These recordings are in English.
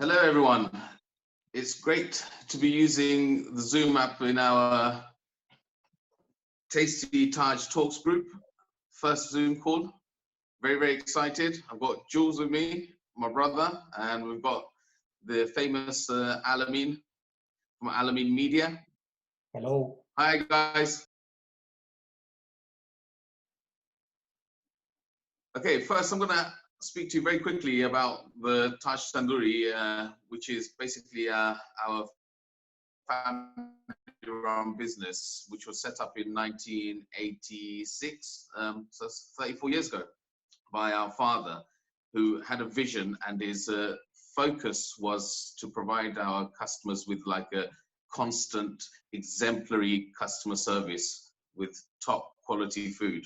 Hello, everyone. It's great to be using the Zoom app in our Tasty Taj Talks group. First Zoom call. Very, very excited. I've got Jules with me, my brother, and we've got the famous Alamin from Alamin Media. Hello. Hi, guys. Okay, first I'm going to speak to you very quickly about the Taj Tandoori, which is basically our family-run business, which was set up in 1986, so 34 years ago, by our father, who had a vision, and his focus was to provide our customers with like a constant, exemplary customer service with top quality food.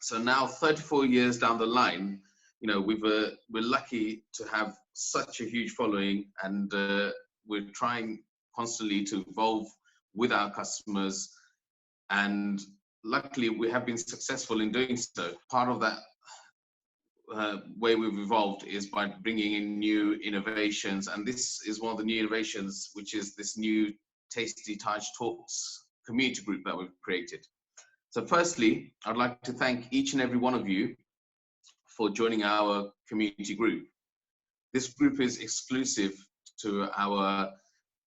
So now, 34 years down the line, you know, we're lucky to have such a huge following, and we're trying constantly to evolve with our customers, and luckily we have been successful in doing so. Part of that way we've evolved is by bringing in new innovations, and this is one of the new innovations, which is this new Tasty Taj Talks community group that we've created. So firstly, I'd like to thank each and every one of you for joining our community group. This group is exclusive to our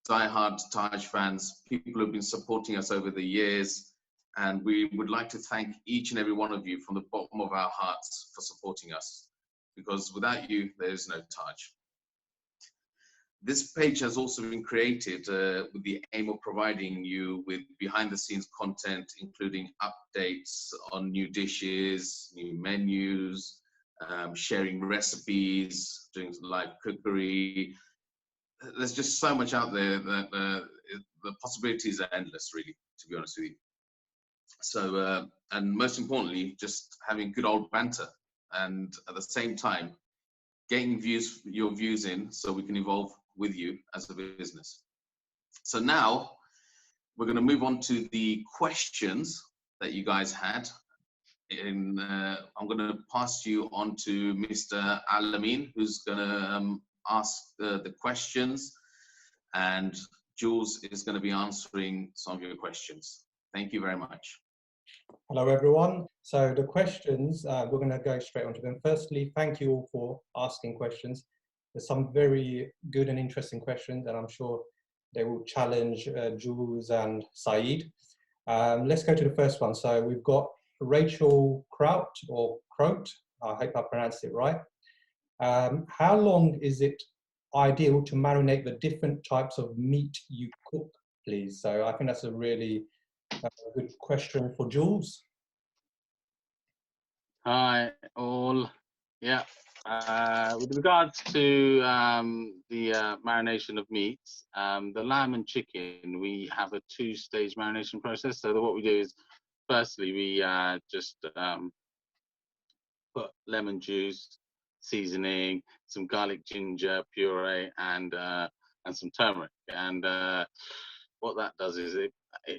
diehard Taj fans, people who've been supporting us over the years, and we would like to thank each and every one of you from the bottom of our hearts for supporting us, because without you, there is no Taj. This page has also been created with the aim of providing you with behind-the-scenes content, including updates on new dishes, new menus, sharing recipes, doing live cookery. There's just so much out there that the possibilities are endless, really, to be honest with you. So, and most importantly, just having good old banter, and at the same time, getting your views in so we can evolve with you as a business. So now we're going to move on to the questions that you guys had. I'm going to pass you on to Mr. Alamin, who's going to ask the questions, and Jules is going to be answering some of your questions. Thank you very much. Hello, everyone. So the questions, we're going to go straight onto them. Firstly, thank you all for asking questions. There's some very good and interesting questions, and I'm sure they will challenge Jules and Saeed. Let's go to the first one. So we've got Rachel Kraut, or Croat, I hope I pronounced it right. How long is it ideal to marinate the different types of meat you cook, please? So I think that's a really good question for Jules. Hi, all. Yeah. With regards to the marination of meats, the lamb and chicken, we have a two-stage marination process. So what we do is, firstly, we just put lemon juice, seasoning, some garlic ginger puree, and some turmeric. And what that does is it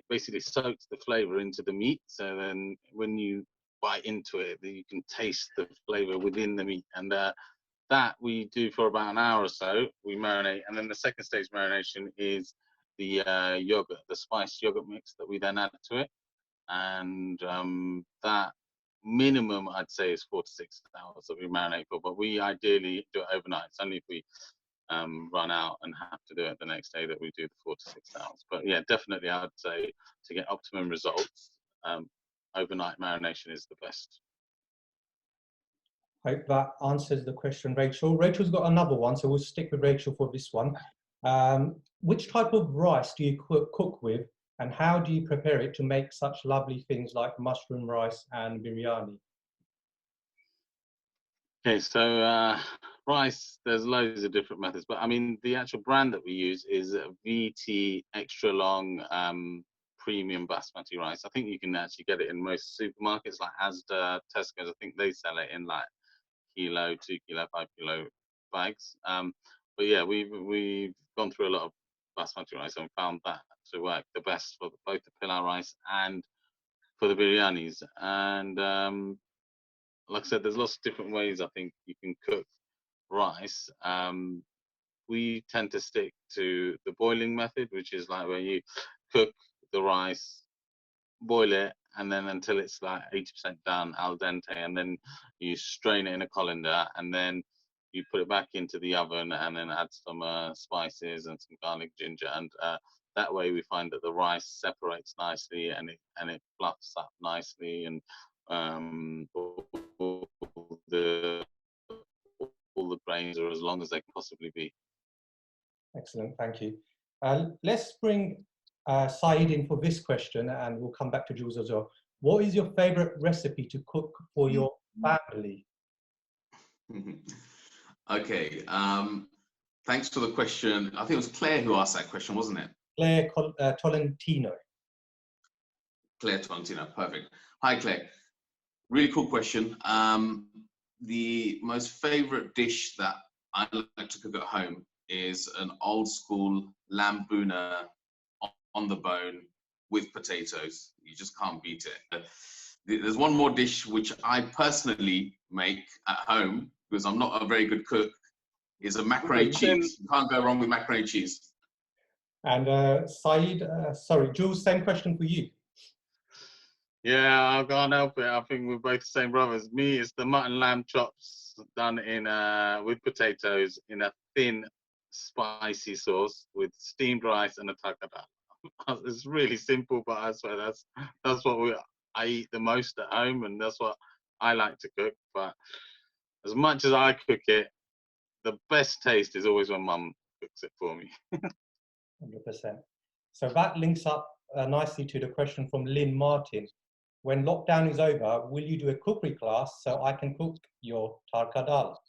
basically soaks the flavor into the meat. So then when you bite into it, you can taste the flavor within the meat, and that we do for about an hour or so. We marinate, and then the second stage marination is the yogurt, the spiced yogurt mix that we then add to it, and that minimum I'd say is 4 to 6 hours that we marinate for, but we ideally do it overnight. It's only if we run out and have to do it the next day that we do the 4 to 6 hours. But yeah, definitely I would say to get optimum results, overnight marination is the best. Hope that answers the question, Rachel. Rachel's got another one, so we'll stick with Rachel for this one. Which type of rice do you cook with, and how do you prepare it to make such lovely things like mushroom rice and biryani? Okay, so rice, there's loads of different methods, but I mean, the actual brand that we use is VT Extra Long Premium Basmati rice. I think you can actually get it in most supermarkets like Asda, Tesco's. I think they sell it in like kilo, 2 kilo, 5 kilo bags. But yeah, we've gone through a lot of basmati rice and found that to work the best for both the pilau rice and for the biryanis. And like I said, there's lots of different ways I think you can cook rice. we tend to stick to the boiling method, which is like where you cook the rice, boil it, and then until it's like 80% done, al dente, and then you strain it in a colander, and then you put it back into the oven, and then add some spices and some garlic, ginger, and that way we find that the rice separates nicely, and it fluffs up nicely, and all the grains are as long as they can possibly be. Excellent, thank you. Let's bring Saeed in for this question, and we'll come back to Jules as well. What is your favorite recipe to cook for your family? Okay, thanks for the question. I think it was Claire who asked that question, wasn't it? Claire Tolentino. Claire Tolentino, perfect. Hi, Claire. Really cool question. The most favorite dish that I like to cook at home is an old school lamb bhuna on the bone with potatoes. You just can't beat it. There's one more dish which I personally make at home because I'm not a very good cook, is a macaroni cheese. You can't go wrong with macaroni cheese. And Saeed, sorry, Jules, same question for you. Yeah, I can't help it. I think we're both the same brothers. Me, it's the mutton lamb chops done in with potatoes in a thin, spicy sauce with steamed rice and a TARKA dal. It's really simple, but I swear that's what I eat the most at home, and that's what I like to cook. But as much as I cook it, the best taste is always when Mum cooks it for me. 100%. So that links up nicely to the question from Lynn Martin. When lockdown is over, will you do a cookery class so I can cook your TARKA dal?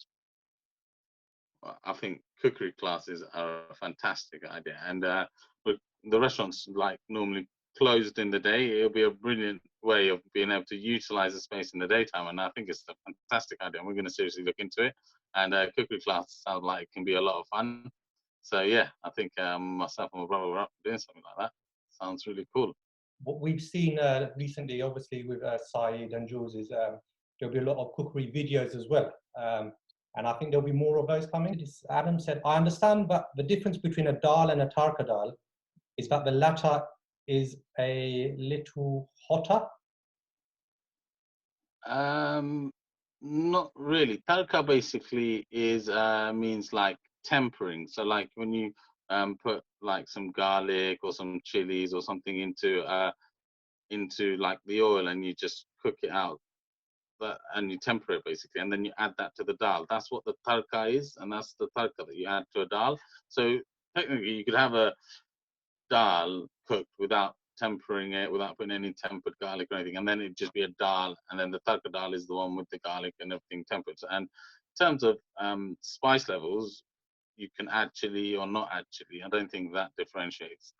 I think cookery classes are a fantastic idea, and the restaurants like normally closed in the day. It'll be a brilliant way of being able to utilize the space in the daytime, and I think it's a fantastic idea, and we're going to seriously look into it. And cookery class sounds like it can be a lot of fun. So yeah, I think myself and my brother were up for doing something like that. Sounds really cool. What we've seen recently, obviously with Saeed and Jules, is there'll be a lot of cookery videos as well. And I think there'll be more of those coming. Adam said, I understand that the difference between a dal and a TARKA dal is that the latter is a little hotter. Not really. TARKA basically is means like tempering. So like when you put like some garlic or some chilies or something into like the oil, and you just cook it out, and you temper it basically, and then you add that to the dal. That's what the TARKA is, and that's the TARKA that you add to a dal. So technically you could have a dal cooked without tempering it, without putting any tempered garlic or anything, and then it'd just be a dal, and then the TARKA dal is the one with the garlic and everything tempered. And in terms of spice levels, you can add chili or not add chili. I don't think that differentiates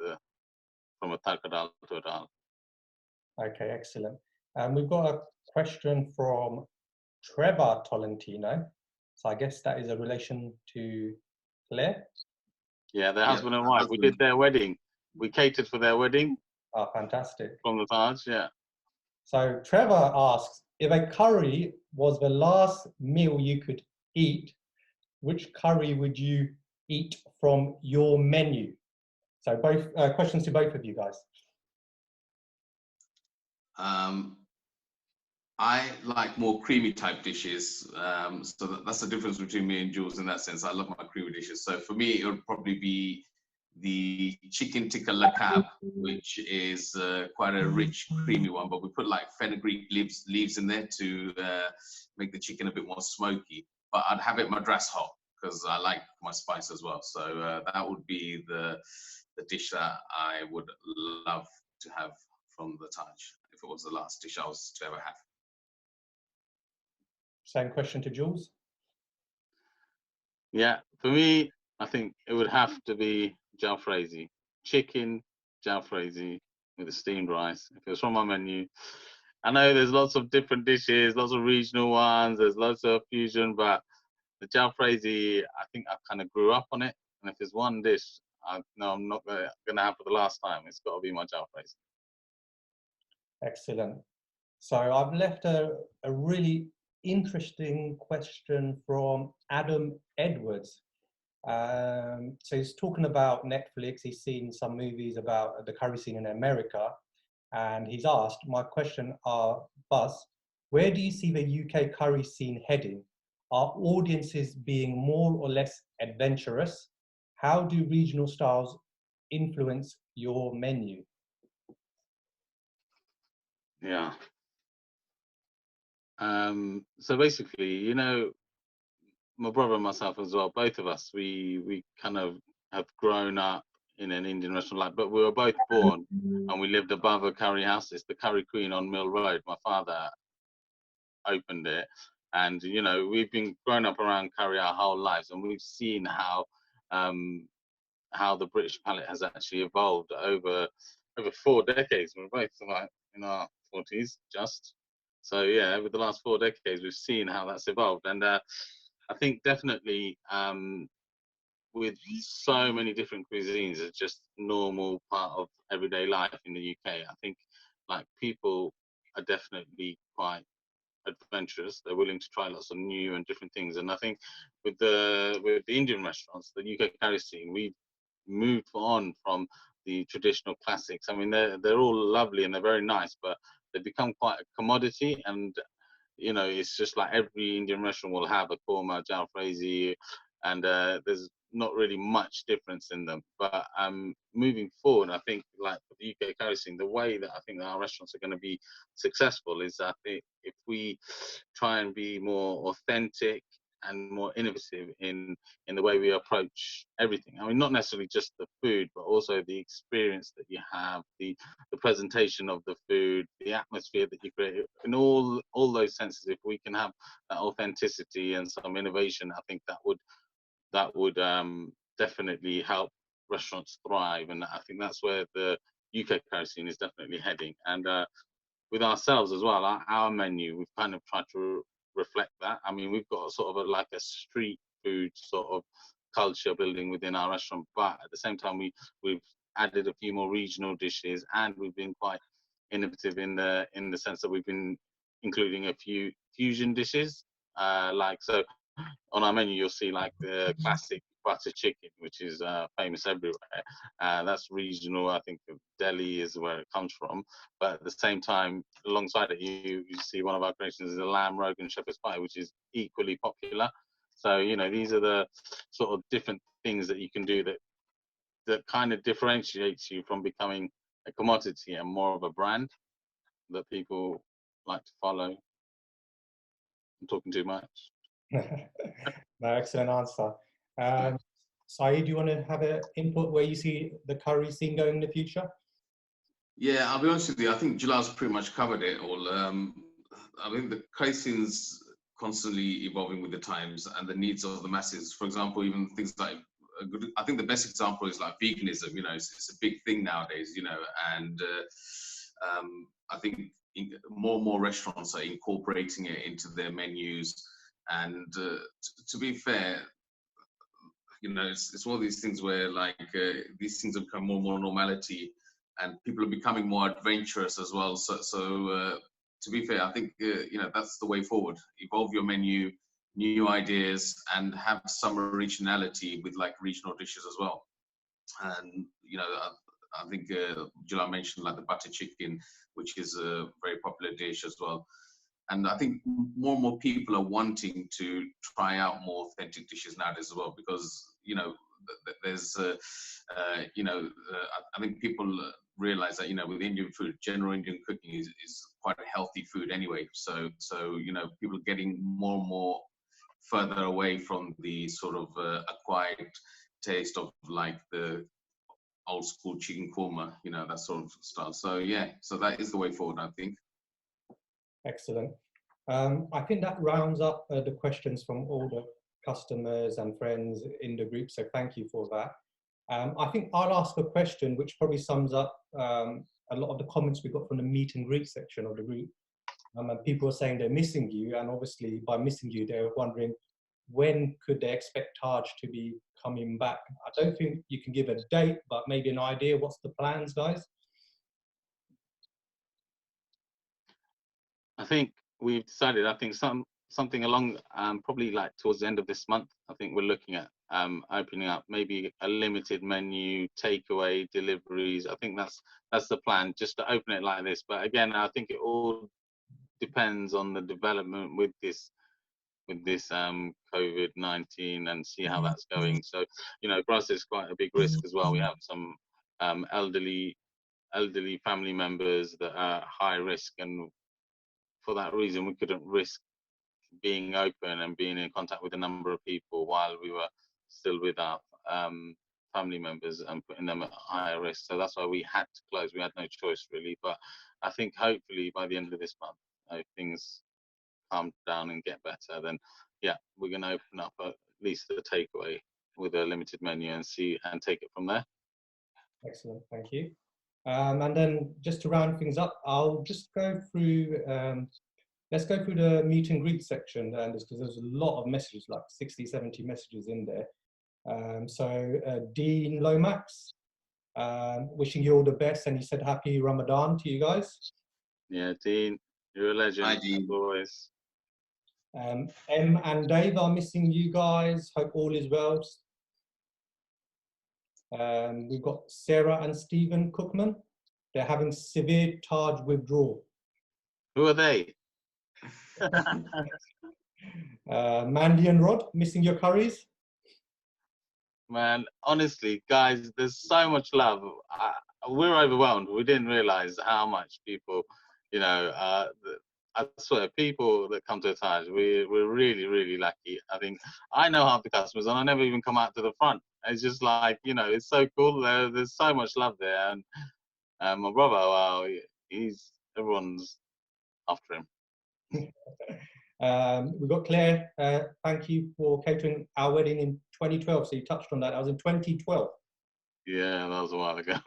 from a TARKA dal to a dal. Okay, excellent. We've got a question from Trevor Tolentino. So I guess that is a relation to Claire. Yeah, their husband and wife. We did their wedding. We catered for their wedding. Oh, fantastic. From the Taj, yeah. So Trevor asks, if a curry was the last meal you could eat, which curry would you eat from your menu? So both questions to both of you guys. I like more creamy type dishes, so that's the difference between me and Jules in that sense. I love my creamy dishes. So for me, it would probably be the chicken tikka lakab, which is quite a rich, creamy one, but we put like fenugreek leaves in there to make the chicken a bit more smoky. But I'd have it madras hot because I like my spice as well. So that would be the dish that I would love to have from the Taj if it was the last dish I was to ever have. Same question to Jules. Yeah, for me, I think it would have to be jalfrezi, chicken jalfrezi with the steamed rice. If it was from my menu, I know there's lots of different dishes, lots of regional ones, there's lots of fusion, but the jalfrezi, I think I kind of grew up on it. And if there's one dish I'm not gonna have for the last time, it's got to be my jalfrezi. Excellent. So I've left a really interesting question from Adam Edwards. So he's talking about Netflix. He's seen some movies about the curry scene in America, and he's asked, my question are, Buzz, where do you see the UK curry scene heading? Are audiences being more or less adventurous? How do regional styles influence your menu? Yeah. So basically, you know, my brother and myself as well, both of us, we kind of have grown up in an Indian restaurant, like, but we were both born and we lived above a curry house. It's the Curry Queen on Mill Road. My father opened it, and you know, we've been growing up around curry our whole lives, and we've seen um, how the British palate has actually evolved over 4 decades. We're both like in our 40s, just. So yeah, over the last 4 decades, we've seen how that's evolved, and I think definitely with so many different cuisines, it's just normal part of everyday life in the UK. I think like people are definitely quite adventurous. They're willing to try lots of new and different things. And I think with the Indian restaurants, the UK curry scene, we've moved on from the traditional classics. I mean, they're all lovely and they're very nice, but they become quite a commodity. And you know, it's just like every Indian restaurant will have a korma, jalfrezi, and there's not really much difference in them. But moving forward, I think like for the UK curry scene, the way that I think that our restaurants are going to be successful is, I think, if we try and be more authentic and more innovative in the way we approach everything. I mean, not necessarily just the food, but also the experience that you have, the presentation of the food, the atmosphere that you create, in all those senses. If we can have that authenticity and some innovation, I think that would definitely help restaurants thrive. And I think that's where the UK curry scene is definitely heading. And with ourselves as well, our menu, we've kind of tried to reflect that. I mean, we've got sort of like a street food sort of culture building within our restaurant, but at the same time, we've added a few more regional dishes, and we've been quite innovative in the sense that we've been including a few fusion dishes. Like so, on our menu, you'll see like the classic butter chicken, which is famous everywhere. That's regional. I think Delhi is where it comes from. But at the same time, alongside it, you see one of our creations is a lamb rogan shepherd's pie, which is equally popular. So you know, these are the sort of different things that you can do that kind of differentiates you from becoming a commodity and more of a brand that people like to follow. I'm talking too much. No, excellent answer. Saeed, do you want to have an input where you see the curry scene going in the future? Yeah, I'll be honest with you. I think Jalal's pretty much covered it all. I mean, the curry scene's constantly evolving with the times and the needs of the masses. For example, even things like I think the best example is like veganism. You know, it's a big thing nowadays. You know, and I think more and more restaurants are incorporating it into their menus. And to be fair, you know, it's one of these things where like these things have become more and more normality, and people are becoming more adventurous as well. So to be fair, I think you know, that's the way forward. Evolve your menu, new ideas, and have some originality with like regional dishes as well. And you know, I think Jalal mentioned like the butter chicken, which is a very popular dish as well. And I think more and more people are wanting to try out more authentic dishes nowadays as well, because you know, there's you know, I think people realize that, you know, with Indian food, general Indian cooking is quite a healthy food anyway. So you know, people are getting more and more further away from the sort of acquired taste of like the old school chicken korma, you know, that sort of stuff. So yeah, so that is the way forward, I think. Excellent. I think that rounds up the questions from all the customers and friends in the group, so thank you for that. I think I'll ask a question which probably sums up a lot of the comments we got from the meet and greet section of the group. And people are saying they're missing you, and obviously by missing you, they're wondering when could they expect Taj to be coming back. I don't think you can give a date, but maybe an idea. What's the plans, guys? I think we've decided, I think something along probably like towards the end of this month, I think we're looking at opening up, maybe a limited menu, takeaway, deliveries. I think that's the plan, just to open it like this. But again, I think it all depends on the development with this COVID-19 and see how that's going. So, you know, for us, it's quite a big risk as well. We have some elderly family members that are high risk, and for that reason, we couldn't risk being open and being in contact with a number of people while we were still with our family members and putting them at higher risk. So that's why we had to close. We had no choice really. But I think hopefully by the end of this month, if things calm down and get better, then yeah, we're going to open up at least a takeaway with a limited menu and take it from there. Excellent, thank you. And then just to round things up, I'll just go through, let's go through the meet and greet section, because there's a lot of messages, like 60, 70 messages in there. Dean Lomax, wishing you all the best, and he said happy Ramadan to you guys. Yeah, Dean, you're a legend. Hi, Dean. Boys. M and Dave are missing you guys. Hope all is well. We've got Sarah and Stephen Cookman. They're having severe Taj withdrawal. Who are they? Mandy and Rod, missing your curries. Man, honestly, guys, there's so much love. We're overwhelmed. We didn't realize how much people, you know, I swear, people that come to Taj, we're really, really lucky. I think I know half the customers, and I never even come out to the front. It's just like, you know, it's so cool. There's so much love there, and my brother, wow, everyone's after him. We've got Claire. Thank you for catering our wedding in 2012. So you touched on that. I was in 2012. Yeah, that was a while ago.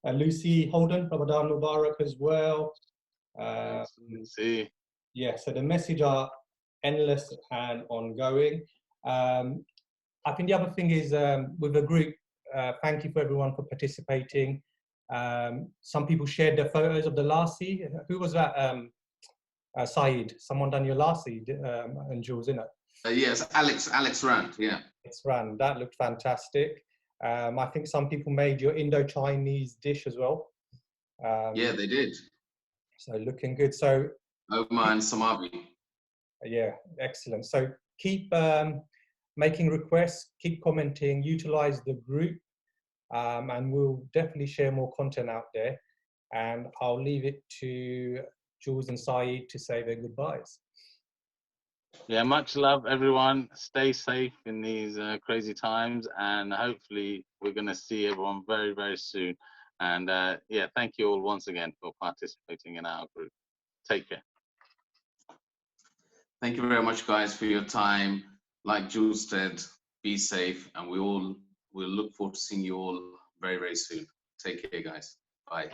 Lucy Holden, Ramadan Mubarak as well. See. Yeah, so the message are endless and ongoing. I think the other thing is with the group, thank you for everyone for participating. Some people shared their photos of the lassi. Who was that? Saeed, someone done your lassi and Jules, in it? Yes, Alex Rand, yeah. Alex Rand, that looked fantastic. I think some people made your Indo-Chinese dish as well. Yeah, they did. So looking good. So Omar and Samavi. Yeah, excellent. So keep making requests, keep commenting, utilize the group, and we'll definitely share more content out there. And I'll leave it to Jules and Saeed to say their goodbyes. Yeah, much love, everyone. Stay safe in these crazy times, and hopefully we're going to see everyone very, very soon. And yeah, thank you all once again for participating in our group. Take care. Thank you very much, guys, for your time. Like Jules said, be safe, and we'll look forward to seeing you all very, very soon. Take care, guys. Bye.